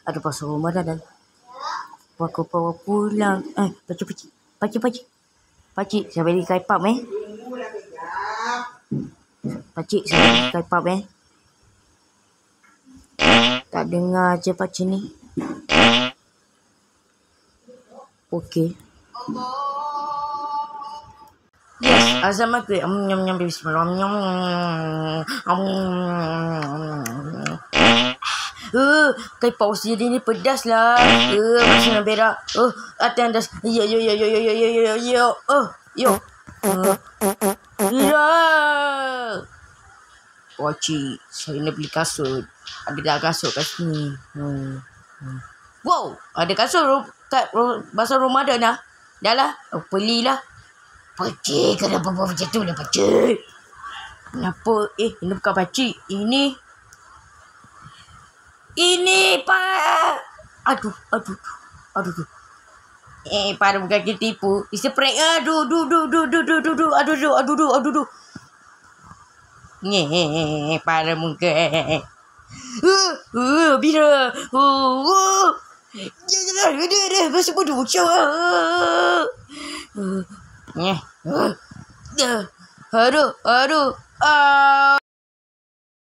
Ada puasa Ramadan. Aku bawa pulang. Pakcik, saya beli kaipap Pakcik, saya beli kaipap Tak dengar je pakcik ni. Okey. Yes, azam maghrib. Nyam bismillah. Kaipap usia dia ni pedas lah. Macam nak berak. Atas. Yo. Pakcik, saya nak beli kasut. Ada kasut kat sini. Wow, ada kasut kat pasar Ramadan lah. Dah lah, belilah. Pakcik, kenapa buat macam tu lah pakcik? Kenapa? Ini bukan pakcik. Ini pak. Aduh. Pada bukan kita tipu. It's a prank. Aduh. Pada muka. Bira. Dah. Masuk bodoh. Aduh.